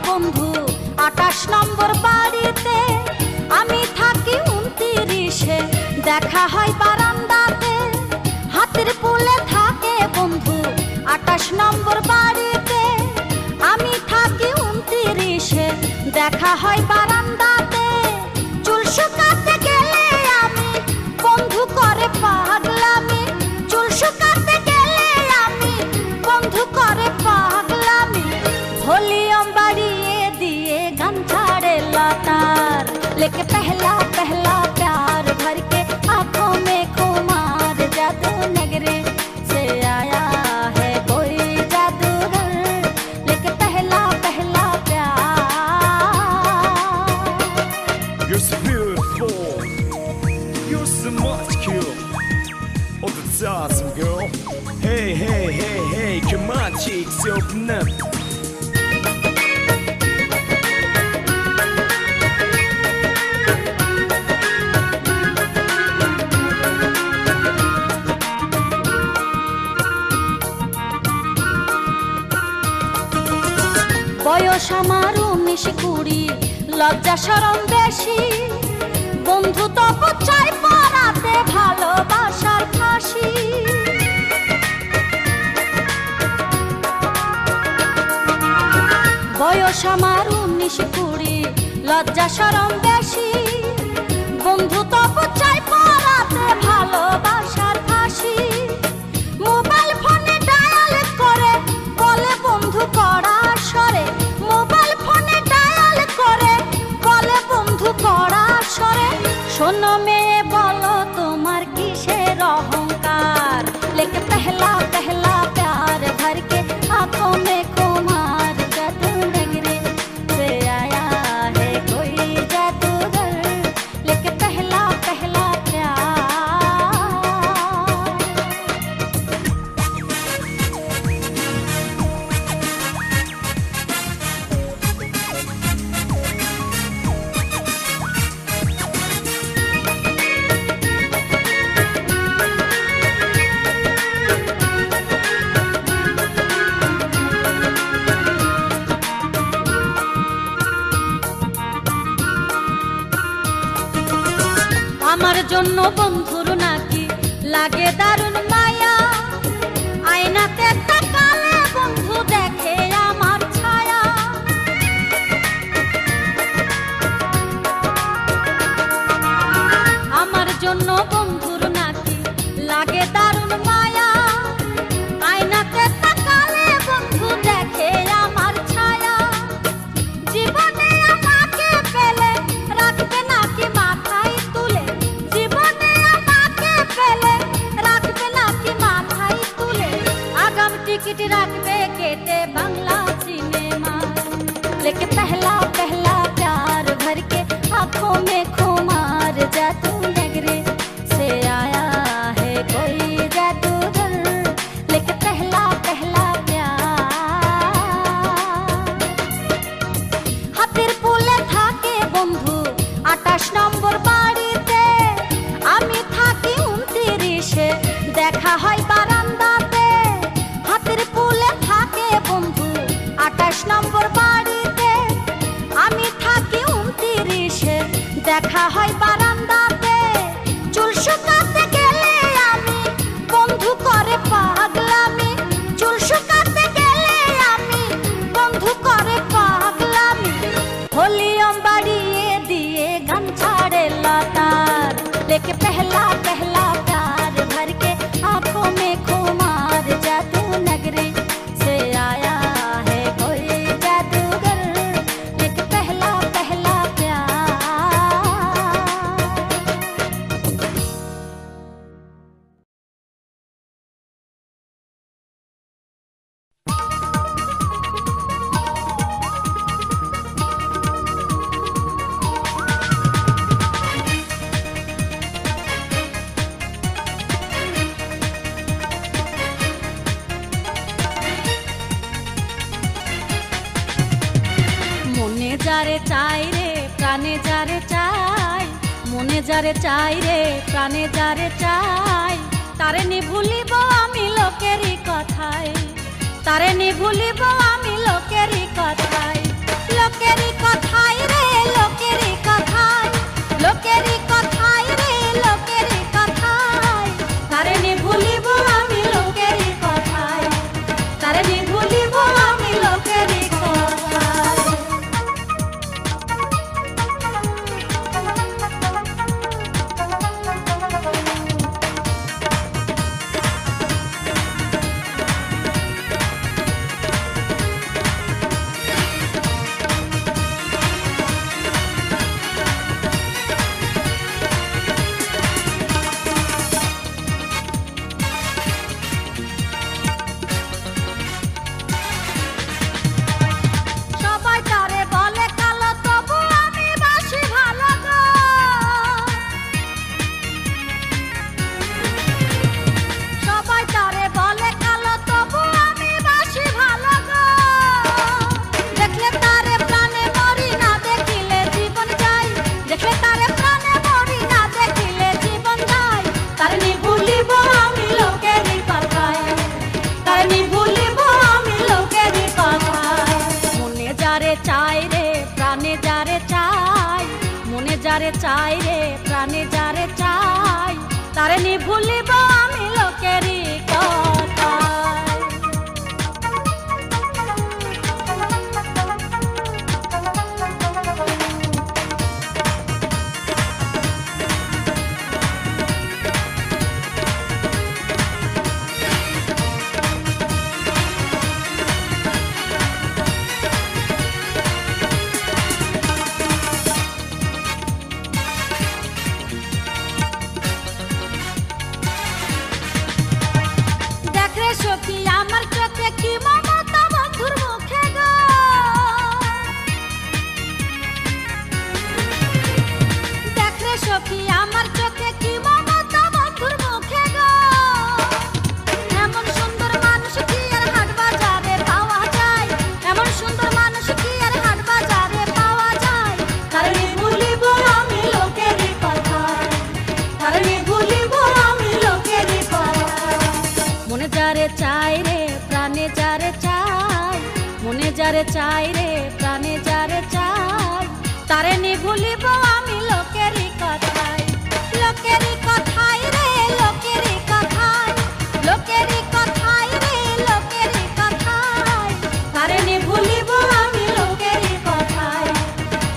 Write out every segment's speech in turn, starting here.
বন্ধু 28 নম্বর বাড়িতে, আমি থাকি 29-এ, দেখা হয় বারান্দাতে। হাতের পুলে থাকে বন্ধু 28 নম্বর বাড়িতে, আমি থাকি 29-এ, দেখা হয় বারান্দাতে। চুল শুকাতে গেলে আমি বন্ধু করে পাগলামি, চুল শুকাতে গেলে আমি বন্ধু করে পাগলামি। ভলিউম বাড়িয়ে দিয়ে গান ছাড়े लातार, लेके पहला पहला प्यार भर के आंखों में खुमार। जादू नगरे से आया है कोई जादूगर, लेके पहला पहला प्यार। You're so beautiful, you're so much cute, oh that's awesome girl. Hey hey hey hey, come on chicks, open up. বয়স আমার 19-20, লজ্জা শরম বেশি, বন্ধু তবু চাই পরাতে ভালোবাসার ফাঁসি। বয়স আমার 19-20, লজ্জা শরম বেশি, বন্ধু তবু চাই পরাতে ভালোবাসার ফাঁসি। মোবাইল ফোনে ডায়াল করে বলে বন্ধু করা স্বরে, মোবাইল ফোনে ডায়াল করে বলে বন্ধু করা স্বরে। শোনো মেয়ে বলো তোমার কিসের অহংকার, लेके पहला पहला प्यार भर के आंखों में खुमार। जादू नगरी से आया है कोई जादूगर, लेके पहला पहला प्यार। আমার জন্য বন্ধুর নাকি লাগে দারুণ মায়া, আয়নাতে তাকালে বন্ধু দেখে আমার ছায়া। আমার জন্য বন্ধুর নাকি লাগে দারুণ মায়া, আয়নাতে তাকালে বন্ধু দেখে আমার ছায়া। জীবনে আমাকে পেলে রাখবে নাকি মাথায় তুলে, জীবনে আমাকে পেলে রাখবে নাকি মাথায় তুলে। আগাম টিকিট রাখবে কেটে বাংলা सिनेमा, लेके पहला पहला प्यार भर के आंखों में खुमार। जादू नगरी से आया है कोई जादूगर, लेके पहला पहला प्यार। হাতের পুলে থাকে বন্ধু 28 নম্বর বাড়িতে, আমি থাকি 29-এ, দেখা হয় বারান্দাতে। হাতের পুলে থাকে বন্ধু 28 নম্বর বাড়িতে, আমি থাকি 29-এ, দেখা হয় বারান্দাতে। চুল শুকাতে গেলে আমি বন্ধু করে পাগলামি, চুল শুকাতে গেলে আমি বন্ধু করে পাগলামি। ভলিউম বাড়িয়ে দিয়ে গান ছাড়े लातार, लेके पहला पहला प्यार भर के आंखों में खुमार। जादू नगरी से आया है कोई जादूगर, लेके पहला पहला प्यार। যারে চাই রে প্রাণে যারে চাই, মনে যারে চাই রে প্রাণে যারে চাই, তারে নি ভুলিব আমি লোকেরই কথায়, তারে নি ভুলিব আমি লোকেরই কথায়, লোকেরই কথায় রে লোকেরই কথায়, লোকেরই কথায় রে লোকেরই কথায়, তারে নি ভুলিব আমি লোকেরই কথায়, তারে নি ভুলিব আমি লোকেরই কথায়। সবাই তারে বলে কালো তবু আমি বাসি ভালো গো, সবাই তারে বলে কালো তবু আমি বাসি ভালো গো, দেখলে তারে প্রাণে মরি না দেখিলে জীবন যায়, দেখলে তারে প্রাণে মরি না দেখিলে জীবন যায়, তারে নি ভুলিব আমি লোকেরই কথায়, তারে নি ভুলিব আমি লোকেরই কথায়, মনে যারে চাই রে প্রাণে যারে চাই, মনে যারে চাই রে প্রাণে যারে চাই, তারে নি ভুলিব আমি লোকেরই কথায়। দেখ রে সখী আমার চোখে কি মমতা বন্ধুর মুখে গো, দেখ রে সখী আমার চোখে কি মমতা বন্ধুর মুখে গো, এমন সুন্দর মানুষ কি আর হাট বাজারে পাওয়া যায়, এমন সুন্দর মানুষ কি আর হাট বাজারে পাওয়া যায়, তারে নি ভুলিব আমি লোকেরই কথায়, তারে নি ভুলিব আমি লোকেরই কথায়, মনে যারে চাই রে প্রাণে যারে চাই, মনে যারে চাই রে প্রাণে যারে চাই, তারে নি ভুলিব আমি লোকেরই কথায়, লোকেরই কথায় রে লোকেরই কথায়, লোকেরই কথায় রে লোকেরই কথায়, তারে নি ভুলিব আমি লোকেরই কথায়,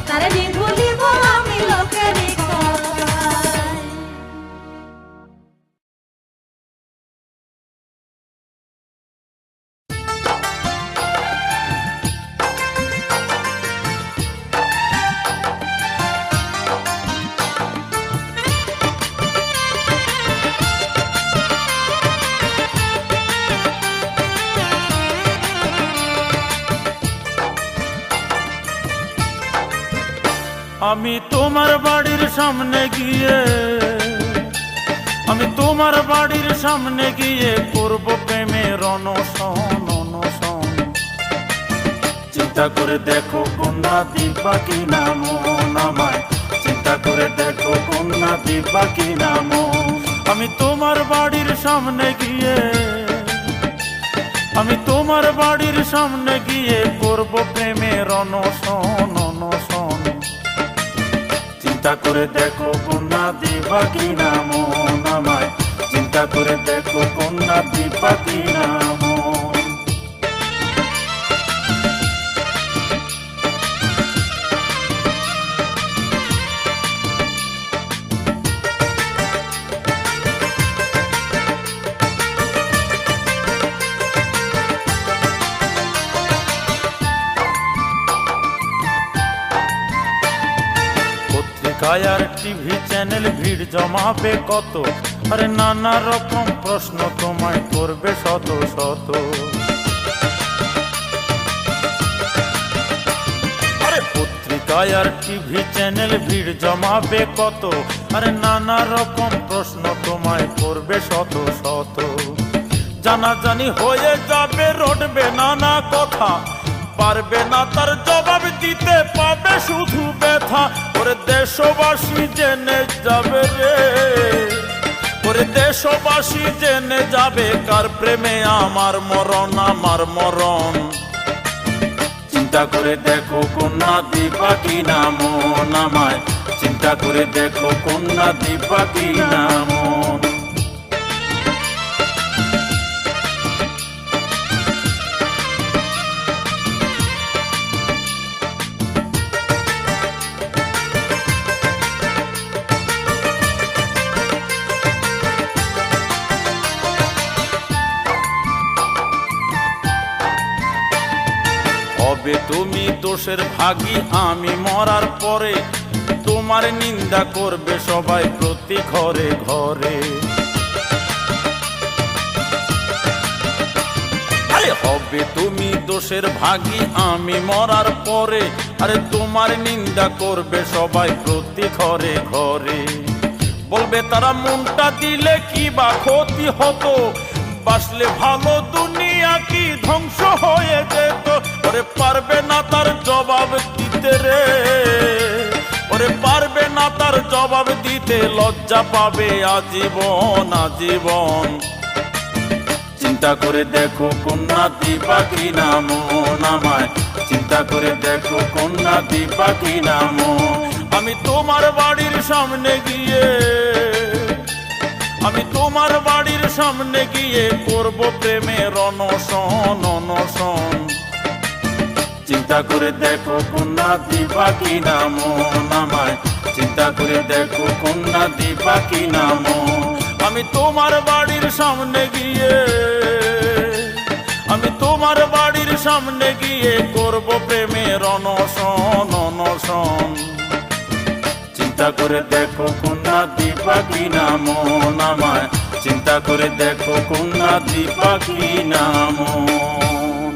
তারে নি ভুলিব আমি লোকেরই কথায়। আমি তোমার বাড়ির সামনে গিয়ে, আমি তোমার বাড়ির সামনে গিয়ে করব প্রেমের অনশন অনশন, চিন্তা করে দেখো কন্যা দিবা কি নাম আমায়, চিন্তা করে দেখো কন্যা দিবা কি নাম, আমি তোমার বাড়ির সামনে গিয়ে, আমি তোমার বাড়ির সামনে গিয়ে করব প্রেমের অনশন অনশন, চিন্তা করে দেখো কন্যা দিবা কি নাম আমায়, চিন্তা করে দেখো কন্যা দিবা কি নাম। আর টিভি চ্যানেল ভিড় জমাবে কত, আরে নানা রকম প্রশ্ন তোমায় করবে শত শত, আরে পত্রিকায় আর টিভি চ্যানেল ভিড় জমাবে কত, আরে নানা রকম প্রশ্ন তোমায় করবে শত শত, জানাজানি হয়ে যাবে রটবে নানা কথা, পারবে না তার জবাব দিতে, পাবে শুধু ব্যথা। ওরে দেশবাসী জেনে যাবে রে, ওরে দেশবাসী জেনে যাবে কার প্রেমে আমার মরণ, আমার মরণ। চিন্তা করে দেখো কন্যা দিবা কি না মন আমায়, চিন্তা করে দেখো কন্যা দিবা কি না মন। হবে তুমি দোষের ভাগী আমি মরার পরে, তোমার নিন্দা করবে সবাই প্রতি ঘরে ঘরে। আরে হবে তুমি দোষের ভাগী আমি মরার পরে, আরে তোমার নিন্দা করবে সবাই প্রতি ঘরে ঘরে। বলবে তারা মনটা দিলে কি বা ক্ষতি হতো, বাসলে ভালো দুনিয়া কি ধ্বংস হয়ে যেত। ওরে পারবে না তার জবাব দিতে রে, ওরে পারবে না তার জবাব দিতে, লজ্জা পাবে আজীবন আজীবন। চিন্তা করে দেখো কন্যা দিবা কি না মন আমায়, চিন্তা করে দেখো কন্যা দিবা কি না মন। আমি তোমার বাড়ির সামনে গিয়ে, আমি তোমার বাড়ির সামনে গিয়ে করব প্রেমের অনশন অনশন। চিন্তা করে দেখো কন্যা দিবা কি না মন আমায়, চিন্তা করে দেখো কন্যা দিবা কি না মন। আমি তোমার বাড়ির সামনে গিয়ে, আমি তোমার বাড়ির সামনে গিয়ে করব প্রেমের অনশন অনশন। চিন্তা করে দেখো কন্যা দিবা কি না মন আমায়, চিন্তা করে দেখো কন্যা দিবা কি না মন।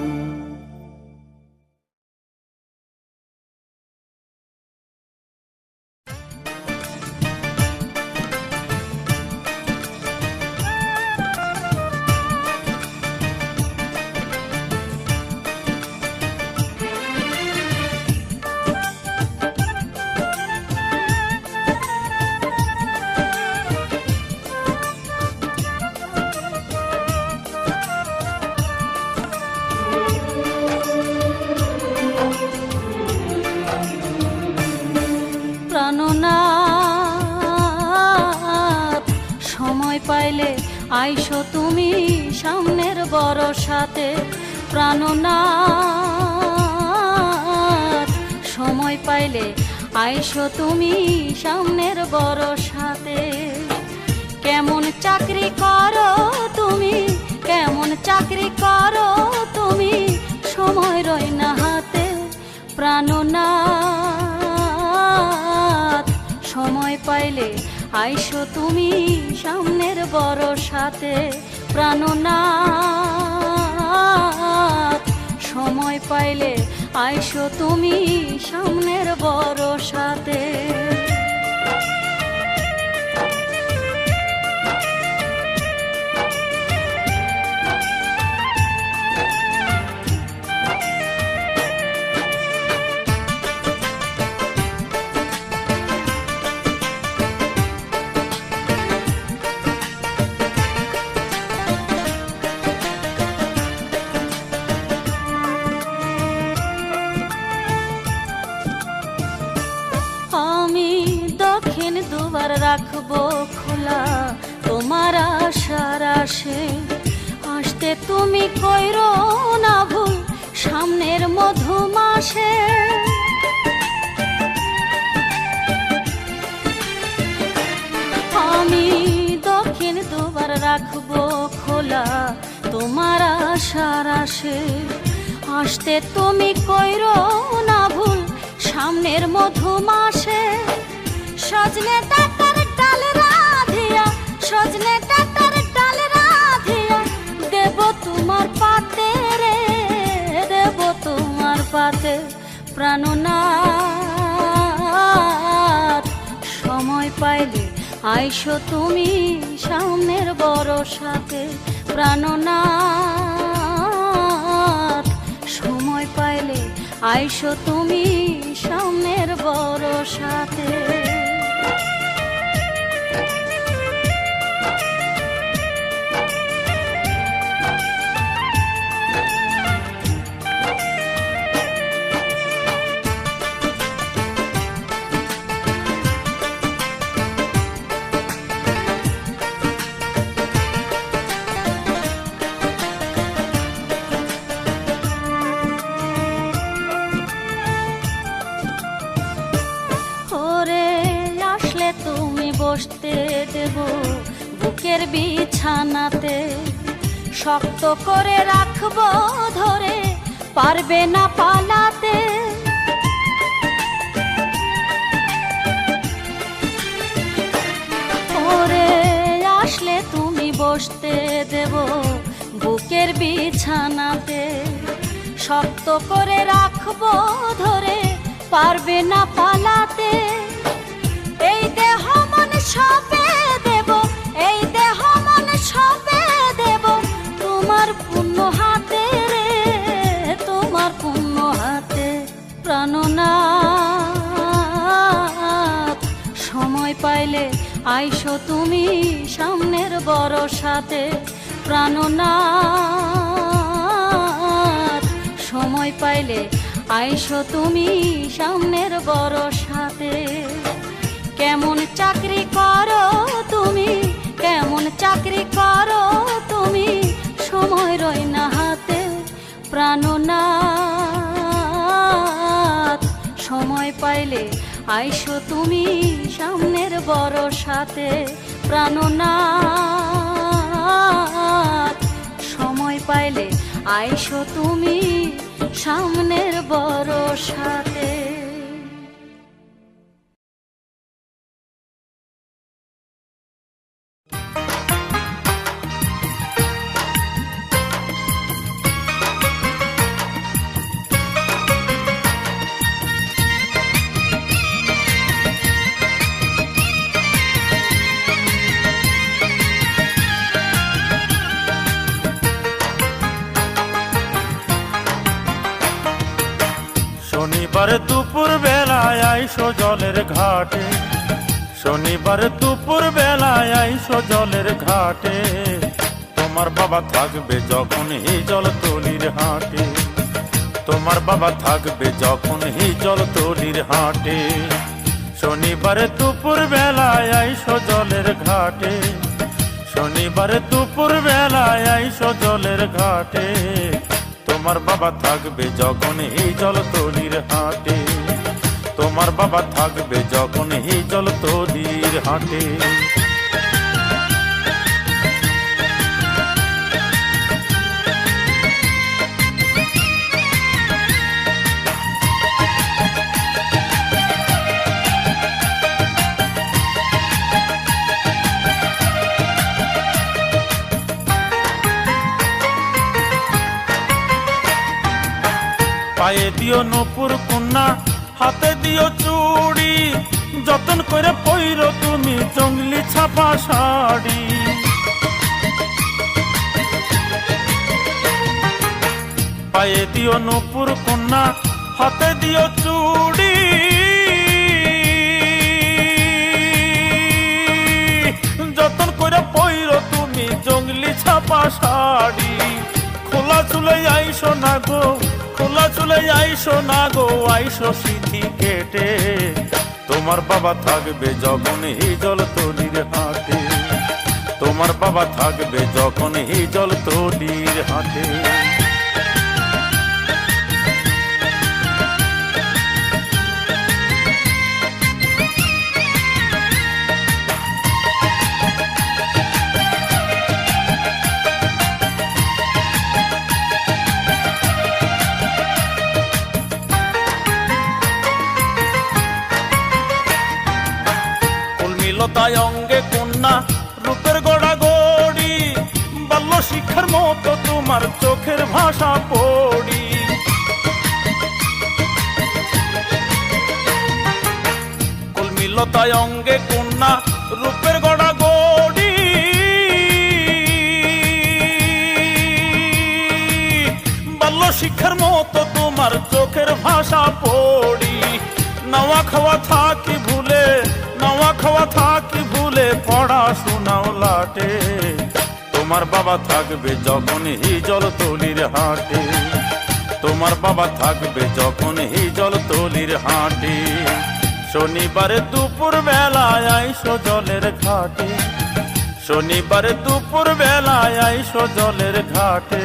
প্রাণনাথ সময় পাইলে আইসো তুমি সামনের বরসাতে। প্রাণনাথ সময় পাইলে আইসো তুমি সামনের বরসাতে। কেমন চাকরি করো তুমি, কেমন চাকরি করো তুমি, সময় রয় না হাতে। প্রাণনাথ সময় পাইলে আইসো তুমি সামনের বরসাতে। প্রাণনাথ সময় পাইলে আইসো তুমি সামনের বরসাতে। আমি দক্ষিণ দুবার রাখবো খোলা তোমার আশার আশে। আসতে তুমি কইরো না ভুল সামনের মধু মাসে। আমি দক্ষিণ দুবার রাখবো খোলা তোমার আশার আশে। আসতে তুমি কইরো না ভুল সামনের মধু মাসে। সজনে ডাটার ডাল রাধিয়া, সজনে ডাটার ডাল রাধিয়া, দেব তোমার পাতে রে, দেব তোমার পাতে। প্রাণনাথ সময় পাইলে আইসো তুমি সামনের বরসাতে। প্রাণনাথ সময় পাইলে পাইলে আইসো তুমি সামনের বরসাতে। বসতে দেব বুকের বিছানাতে, শক্ত করে রাখবো ধরে পারবে না পালাতে। ওরে আসলে তুমি বসতে দেব বুকের বিছানাতে, শক্ত করে রাখবো ধরে পারবে না পালাতে। এই দেহ মন সবে দেব, এই দেহ মন সবে দেব তোমার পুণ্য হাতে রে, তোমার পুণ্য হাতে। প্রাণনাথ সময় পাইলে আইসো তুমি সামনের বরসাতে। প্রাণনাথ সময় পাইলে আইসো তুমি সামনের বরসাতে। কেমন চাকরি করো তুমি, কেমন চাকরি করো তুমি, সময় রই না হাতে। প্রাণনাথ সময় পাইলে আইসো তুমি সামনের বরসাতে। প্রাণনাথ সময় পাইলে আইসো তুমি সামনের বরসাতে। শনিবার দুপুর বেলায় আইসো জলের ঘাটে, শনিবার দুপুর বেলায় আইসো জলের ঘাটে। তোমার বাবা থাকবে যখন এই জলতলির হাটে, তোমার বাবা থাকবে যখন এই জলতলির হাটে। শনিবার দুপুর বেলায় আইসো জলের ঘাটে, শনিবার দুপুর বেলায় আইসো জলের ঘাটে। তোমার বাবা থাকবে যখন এই জলতলির হাটে, তোমার বাবা থাকবে যখন এই জলতলির হাটে। পায়ে দিও নূপুর কন্যা, হাতে দিও চুড়ি, যতন করে পইরো তুমি জঙ্গলি ছাপা শাড়ি। পায়ে দিও নূপুর কন্যা, হাতে দিও চুড়ি, যতন করে পইরো তুমি জঙ্গলি ছাপা শাড়ি। খোলা চুলে আইসো না গো, খোলা চুলে আইসো না গো, আইসো সিঁথি কেটে। তোমার বাবা থাকবে যখন এই জলতলির হাটে, তোমার বাবা থাকবে যখন এই জলতলির হাটে। লতায় অঙ্গে কন্যা, রূপের গড়া গড়ি, বাল্য শিক্ষার মতো তোমার চোখের ভাষা পড়ি। কলমি লতায় অঙ্গে কন্যা, রূপের গড়া গড়ি, বাল্য শিক্ষার মতো তোমার তোমার চোখের ভাষা পড়ি। নাওয়া খাওয়া থাকি ভুলে, নাওয়া খাওয়া থাকি ভুলে, পড়াশোনাও লাটে। তোমার বাবা থাকবে যখন হিজল তলির হাটে, তোমার বাবা থাকবে যখন হিজল তলির হাটে। শনিবারে দুপুর বেলায় আইসো জলের ঘাটে, শনিবারে দুপুর বেলায় আইসো জলের ঘাটে।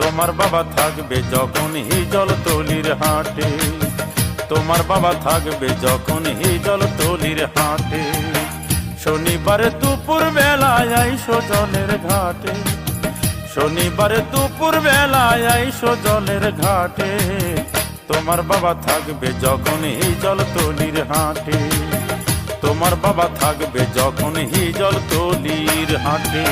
তোমার বাবা থাকবে যখন হিজল তলির হাটে, তোমার বাবা থাকবে যখন হিজল তলির হাটে। শনিবারে দুপুর বেলায় আইসো জলের ঘাটে, শনিবারে দুপুর বেলায় আইসো জলের ঘাটে। তোমার বাবা থাকবে যখন হিজল তলির হাটে, তোমার বাবা থাকবে যখন হিজল তলির হাটে।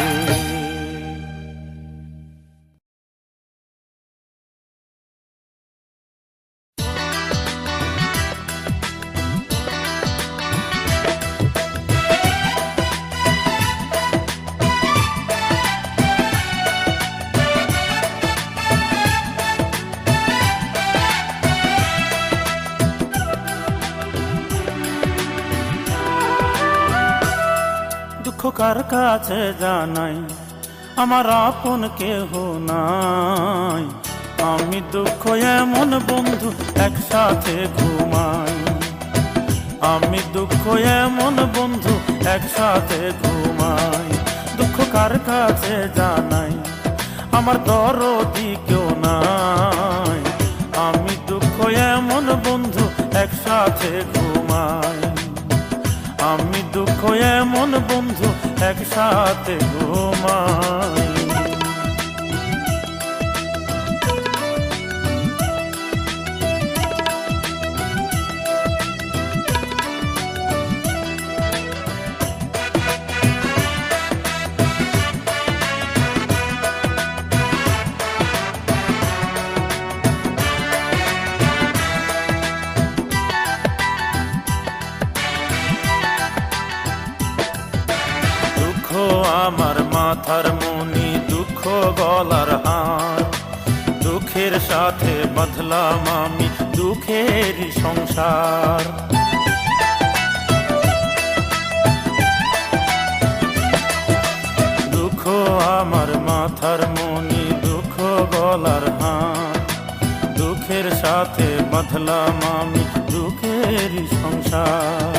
দুঃখ কার কাছে জানাই, আমার আপন কেহ নাই। আমি দুঃখ এমন বন্ধু একসাথে ঘুমাই, আমি দুঃখ এমন বন্ধু একসাথে ঘুমাই। দুঃখ কার কাছে জানাই, আমার দরদি কেউ নাই। আমি দুঃখ এমন বন্ধু একসাথে ঘুমাই, আমি দুঃখ এমন বন্ধু একসাথে ঘুমাই। আমার মাথার মনি, দুঃখ গলার হার। দুঃখের সাথে বাঁধলাম আমি দুঃখের সংসার। দুঃখ আমার মাথার মনি, দুঃখ গলার হার। দুঃখের সাথে বাঁধলাম আমি দুঃখের সংসার।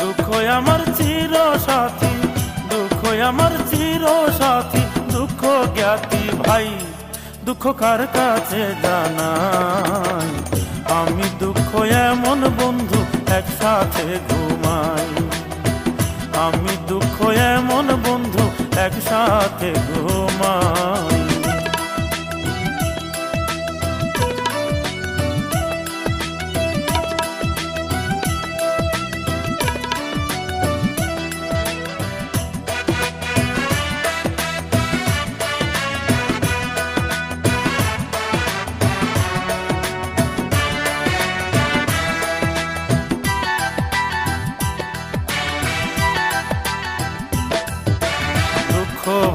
দুঃখ আমার চির সাথী, দুঃখ আমার চির সাথী, দুঃখ জ্ঞাতি ভাই। দুঃখ কার কাছে জানাই, আমি দুঃখ এমন বন্ধু একসাথে ঘুমাই, আমি দুঃখ এমন বন্ধু একসাথে ঘুমাই।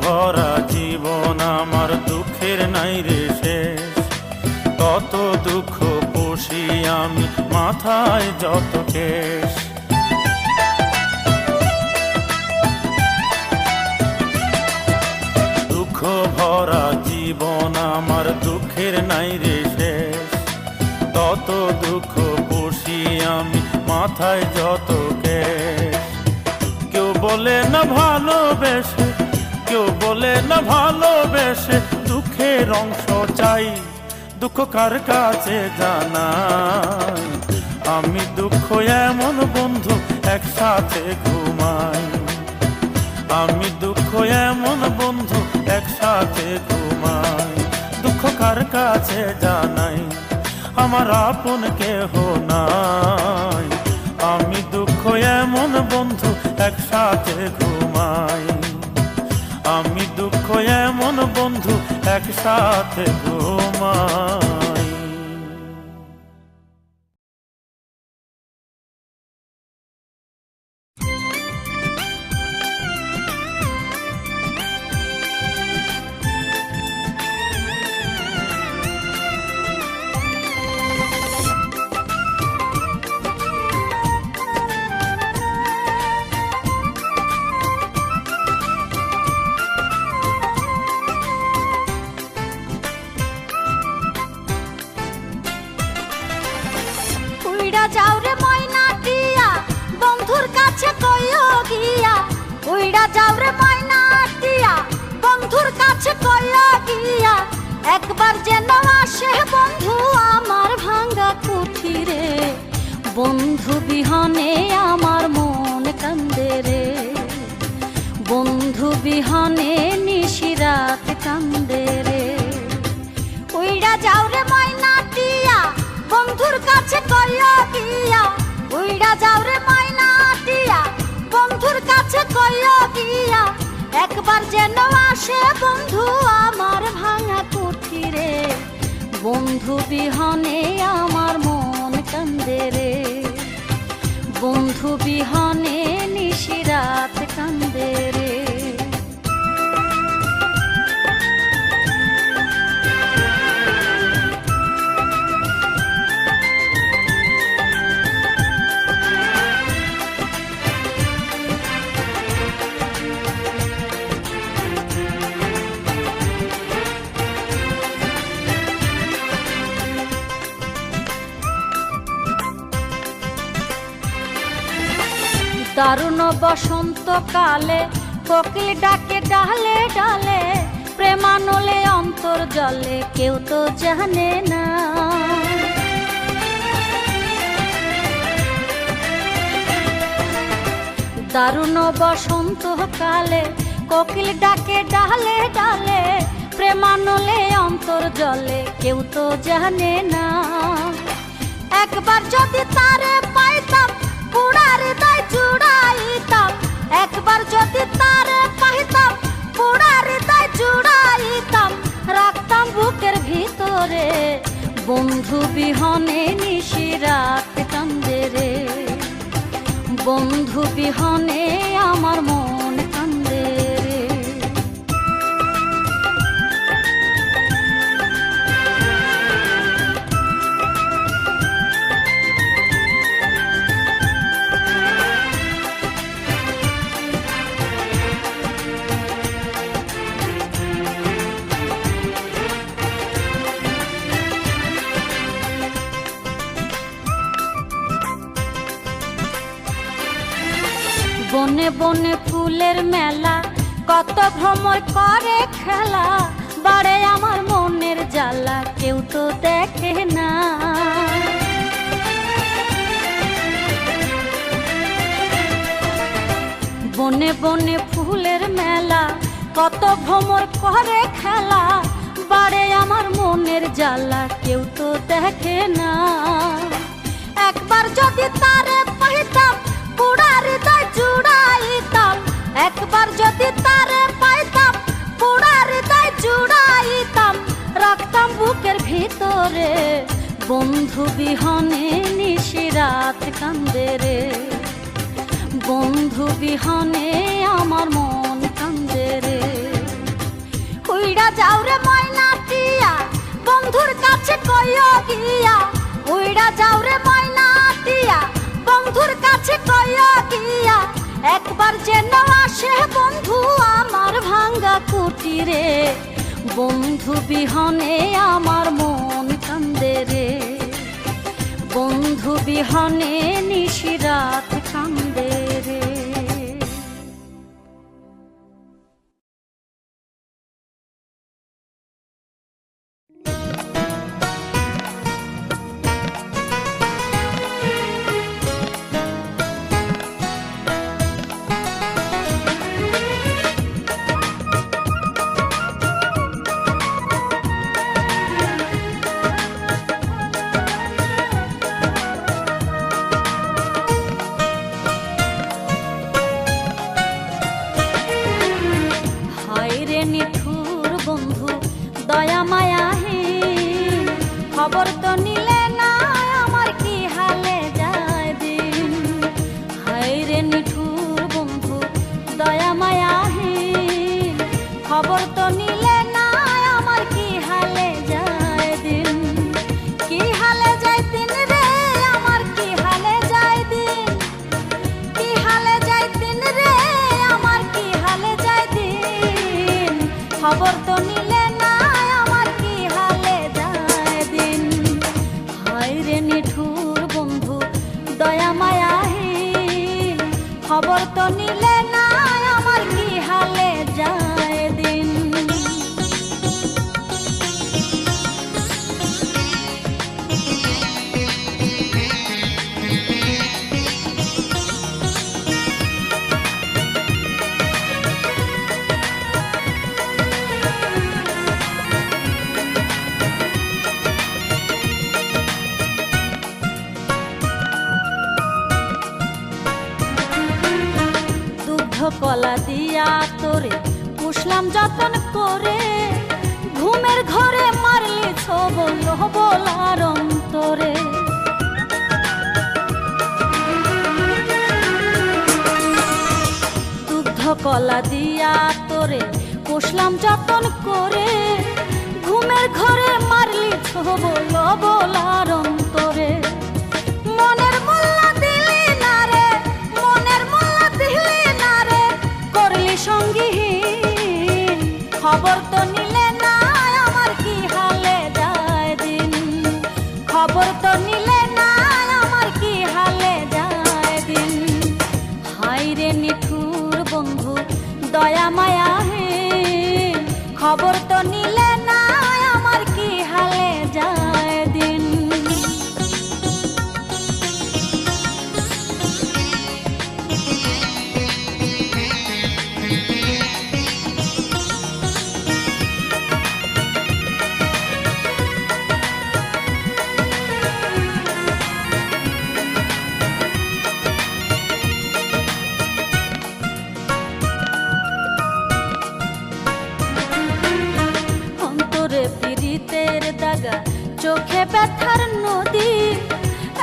ভরা জীবন আমার দুঃখের নাই রে শেষ। কত দুঃখ পুষি আমি মাথায় যত কেশ। দুঃখ ভরা জীবন আমার দুঃখের নাই রে শেষ। তত দুঃখ পুষি আমি মাথায় যত কেশ। কেউ বলে না ভালোবেসে, কেউ বলে না ভালোবেসে দুঃখের অংশ চাই। দুঃখ কার কাছে জানাই, আমি দুঃখ এমন বন্ধু একসাথে ঘুমাই, আমি দুঃখ এমন বন্ধু একসাথে ঘুমাই। দুঃখ কার কাছে জানাই, আমার আপন কেহ নাই। আমি দুঃখ এমন বন্ধু একসাথে ঘুমাই, আমি দুঃখ এমন বন্ধু একসাথে ঘুমাই। উইড়া যাও রে ময়না টিয়া বন্ধুর কাছে কইও গিয়া, উইড়া যাও রে ময়না টিয়া বন্ধুর কাছে কইও গিয়া, একবার যেন আসে বন্ধু আমার ভাঙা কুঠিরে, বন্ধু বিহনে আমার মন কান্দে রে, বন্ধু বিহনে নিশিরাত কান্দে রে। উইড়া যাও রে ময়না টিয়া বন্ধুর কাছে কইও গিয়া, উইড়া যাও রে ময়না টিয়া বন্ধুর কাছে কইও গিয়া, একবার যেন আসে বন্ধু আমার ভাঙা কুঠিরে, বন্ধু বিহনে আমার মন কান্দে রে, বন্ধু বিহনে নিশিরাত কান্দে রে। দারুণ বসন্তকালে কোকিল ডাকে ডালে ডালে, প্রেমানলে অন্তর জলে কেউ তো জানে না। দারুণ বসন্তকালে কোকিল ডাকে ডালে ডালে, প্রেমানলে অন্তর জলে কেউ তো জানে না। একবার যদি তারে পাইতাম পুরার দায় জুড়াইতাম, একবার যদি তারে পাইতাম পুরার দায় জুড়াইতাম, রাখতাম বুকের ভিতরে, বন্ধু বিহনে নিশিরাত কান্দে রে, বন্ধু বিহনে আমার মন কান্দে রে। বনে বনে ফুলের মেলা কত ভ্রমর করে খেলা, বাড়ে আমার মনের জ্বালা কেউ তো দেখে না। বনে বনে ফুলের মেলা কত ভ্রমর করে খেলা, বাড়ে আমার মনের জ্বালা কেউ তো দেখে না। একবার যদি তারে পাইতাম পুরার দায় জুড়াইতাম, একবার যদি তারে পাইতাম পুরার দায় জুড়াইতাম, রাখতাম বুকের ভিতরে, বন্ধু বিহনে নিশিরাত কান্দে রে, বন্ধু বিহনে আমার মন কান্দে রে। উইড়া যাও রে ময়না টিয়া বন্ধুর কাছে কইও গিয়া, উইড়া যাও রে ময়না টিয়া বন্ধুর কাছে কইও গিয়া, একবার যেন আসে বন্ধু আমার ভাঙা কুঠিরে, বন্ধু বিহনে আমার মন কান্দে রে, বন্ধু বিহনে নিশিরাত কান্দে রে। দয়া মায়াহীন খবর তো নিলে না আমার কি হালে যায় দিন। হায় রে নিঠুর বন্ধু দয়া মায়াহীন খবর তো নিলে না আমার কি হালে যায় দিন। কি হালে যায় দিন রে আমার কি হালে যায় দিন। কি হালে যায় দিন রে আমার কি হালে যায় দিন। খবর তো নিলে না আমার কি হালে যায় দিন। হায় রে নিঠুর বন্ধু নিলে না আমার কি হালে যায় দিন। কলা দিয়া তোরে পুষলাম যতন করে, ঘুমের ঘরে মারলি ছবল বলার অন্তরে। দুগ্ধ কলা দিয়া তোরে পুষলাম যতন করে, ঘুমের ঘরে মারলি ছবল বলার অন্তরে। মনের মোল্লা দিলি না রে, মনের মোল্লা দিলি না রে, করলি সঙ্গীহীন। খবর তো নিলে না আমার কি হালে যায় দিন, খবর তো নিলে না আমার কি হালে যায় দিন। হায় রে নিঠুর বন্ধু দয়া মায়াহীন, খবর তো নিলে না আমার কি হালে যায় দিন। চোখে ব্যথার নদী,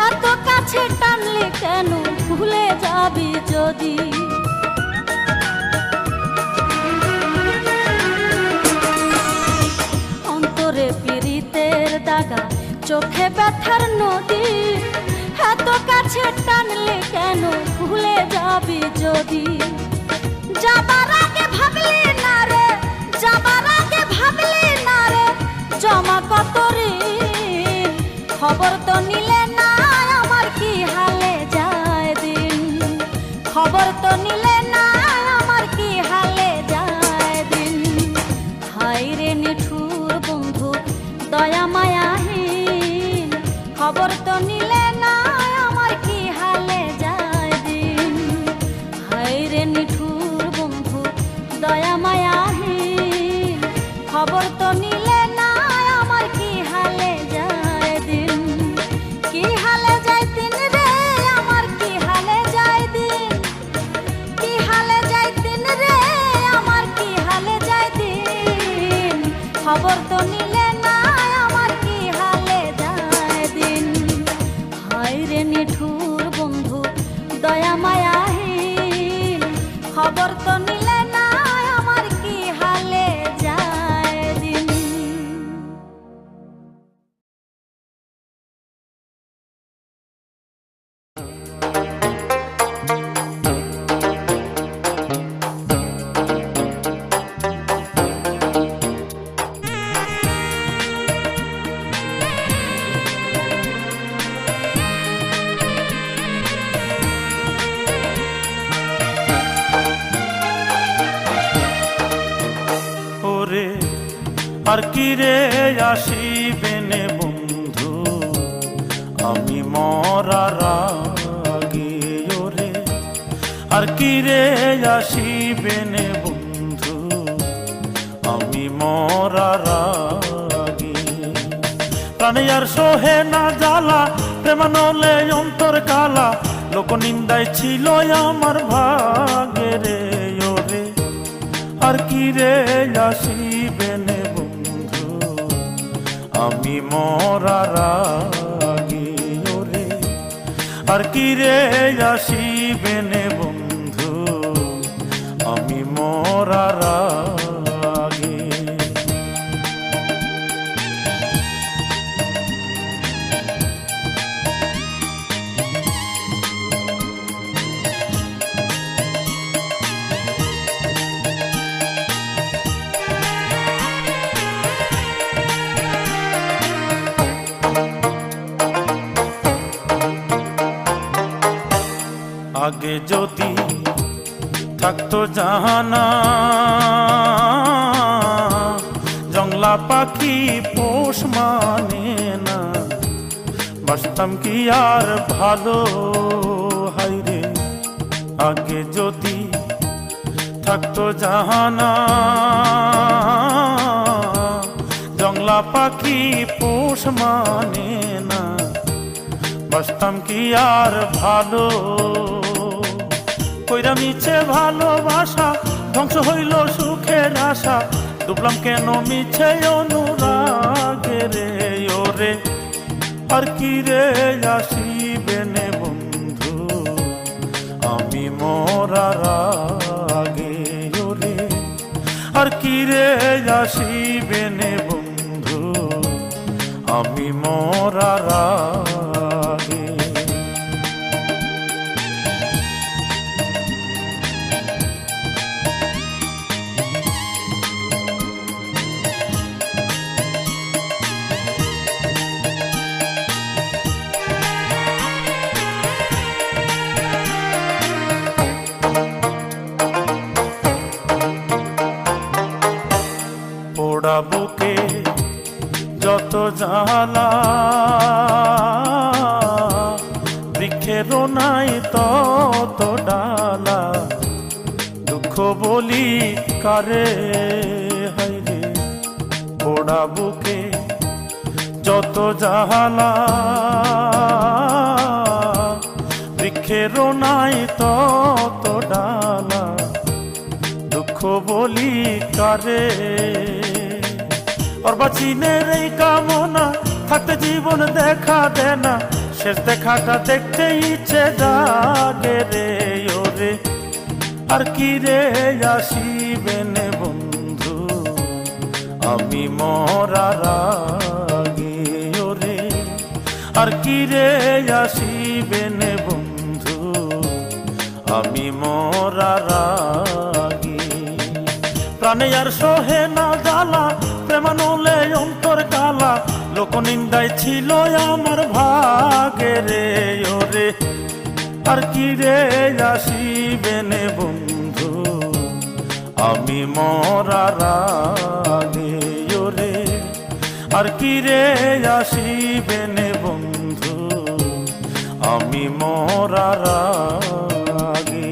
এত কাছে টানলে কেন ভুলে যাবি যদি। অন্তরে পীড়িতের দাগা, চোখে ব্যথার নদী, এত কাছে টানলে কেন ভুলে যাবি যদি। যাবার আগে ভাবলি না রে, যাবার আগে ভাবলি না রে, জমা কত ঋণ। খবর তো নিলে না আমার কি হালে যায় দিন, খবর তো নিলে না আমার কি হালে যায় দিন। হায় রে নিঠুর বন্ধু দয়া মায়াহীন, খবর তো নিলে না আমার কি হালে যায় দিন। হায় রে নিঠুর বন্ধু দয়া মায়াহীন, খবর তো নিলে না আমার কি হালে যায় দিন। কি হালে যায় দিন রে আমার, কি হালে যায় দিন, কি হালে যায় দিন রে আমার, কি হালে যায় দিন। খবর তো নিলে না আমার কি হালে যায় দিন। হায় রে নিঠুর বন্ধু দয়া মায়াহীন, খবর তো নিলে না আমার কি হালে যায় দিন। ওরে আর কি রে আসিবে নে বন্ধু, আমি মরার আগে। ওরে আর কি রে আসিবে নে বন্ধু, আমি মরার আগে। প্রাণে আর সোহে না জ্বালা, প্রেমানলে অন্তর কালা, লোক নিন্দায় ছিল আমার ভাগে রে। ওরে আর কি রে আসিবে নে বন্ধু, আমি মরার আগে। ওরে আর কি রে আসিবে নে বন্ধু, আমি মরার আগে। আগে যদি থাকতো জাহানা জংলা পাখি পোষ মানে না, বাসতাম কি আর ভালো হাইরে আগে যদি থাকতো জাহানা জংলা পাখি পোষ মানে না, বাসতাম কি আর ভালো। কইরা মিছে ভালোবাসা ধ্বংস হইল সুখের আশা, ডুবলাম কেন মিছে অনুরাগে রে ওরে। আর কি রে আসিবে নে বন্ধু আমি মরার আগে ওরে। আর কি রে আসিবে নে বন্ধু আমি মরার আগে। পোড়া বুকে যত জ্বালা, বৃক্ষেরও নাই তত ডালা, দুঃখ বলি কারে হাইরে। পোড়া বুকে যত জ্বালা, বৃক্ষেরও নাই তত ডালা, দুঃখ বলি কারে। অর্বাচীনের এই কামনা থাকতে জীবন দেখা দেয় না, শেষ দেখাটা দেখতে ইচ্ছে জাগে রে ওরে। আর কি রে আসিবে নে বন্ধু আমি মরার আগে ওরে। আর কি রে আসিবে নে বন্ধু আমি মরার আগে। প্রাণে আর সহে না জ্বালা, প্রেমানলে অন্তর কালা, লোকনিন্দায় ছিল আমার ভাগে রে ওরে। আর কি রে আসিবে নে বন্ধু আমি মরার আগে ওরে। আর কি রে আসিবে নে বন্ধু আমি মরার আগে।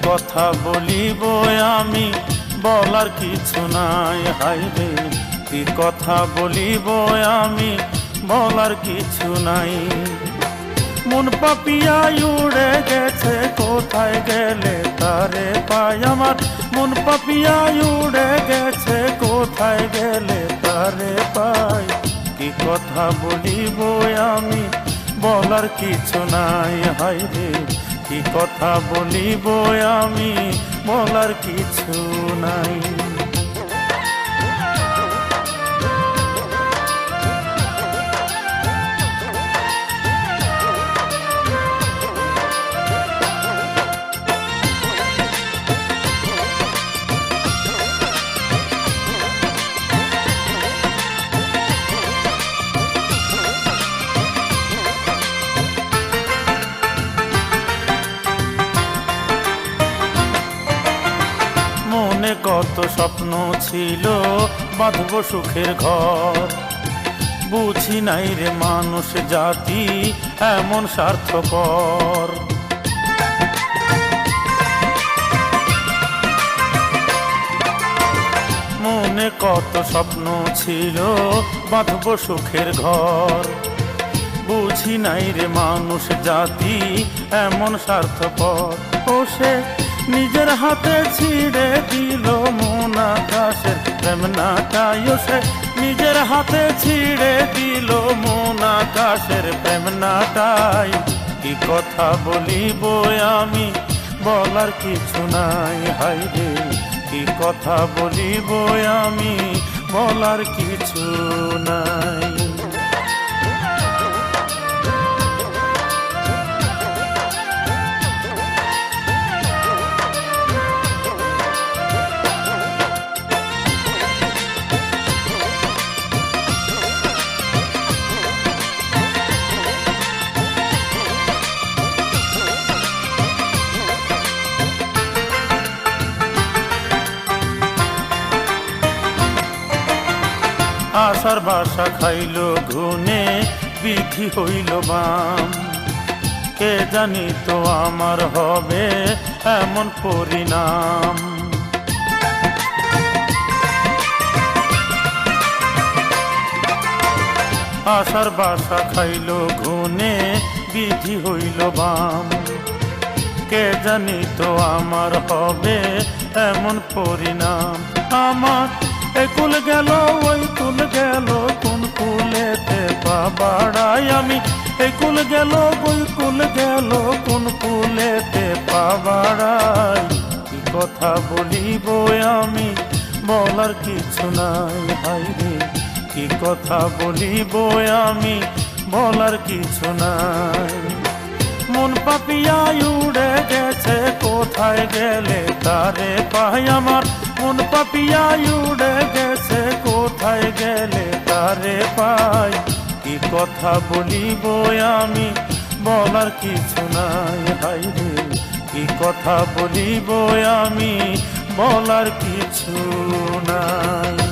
কথা বলিব আমি বলার কিছু নাই হাইরে। কি কথা বলিব আমি বলার কিছু নাই। মন পাপিয়া উড়ে গেছে কোথায় গেলে তারে পাই আমার। মন পাপিয়া উড়ে গেছে কোথায় গেলে তারে পাই। কি কথা বলিব আমি বলার কিছু নাই হাইরে। কি কথা বলিব আমি বলার কিছু নাই। কত স্বপ্ন ছিল বাঁধব সুখের ঘর। বুঝি নাই রে মানুষ জাতি এমন স্বার্থপর। মনে কত স্বপ্ন ছিল বাঁধব সুখের ঘর। বুঝি নাই রে মানুষ জাতি এমন স্বার্থপর। ও সে নিজের হাতে ছিঁড়ে দিল মন আকাশের প্রেমনাটাই। ও সে নিজের হাতে ছিঁড়ে দিল মন আকাশের প্রেমনাটাই। কি কথা বলিব আমি বলার কিছু নাই। হাই রে কি কথা বলিব আমি, বলার কিছু নাই। আশার বাসা খাইল ঘুনে, বিধি হইল বাম। কে জানি তো আমার হবে এমন পরিণাম। আশার বাসা খাইল ঘুনে, বিধি হইল বাম। কে জানি তো আমার হবে এমন পরিণাম। আমার একুল গেল ওই কুল গেল, কোন কুলেতে পা বাড়াই আমি। একুল গেল ওই কুল গেল, কোন কুলেতে পা বাড়াই। কি কথা বলিব আমি, বলার কিছু নাই। হাই রে কি কথা বলিব আমি, বলার কিছু নাই। মন পাপিয়া উড়ে গেছে, কোথায় গেলে তারে পাই আমার। মন পাপিয়া উড়ে গেছে, কোথায় গেলে তারে পাই। কি কথা বলিব আমি, বলার কিছু নাই। হাই রে কি কথা বলিব আমি, বলার কিছু নাই।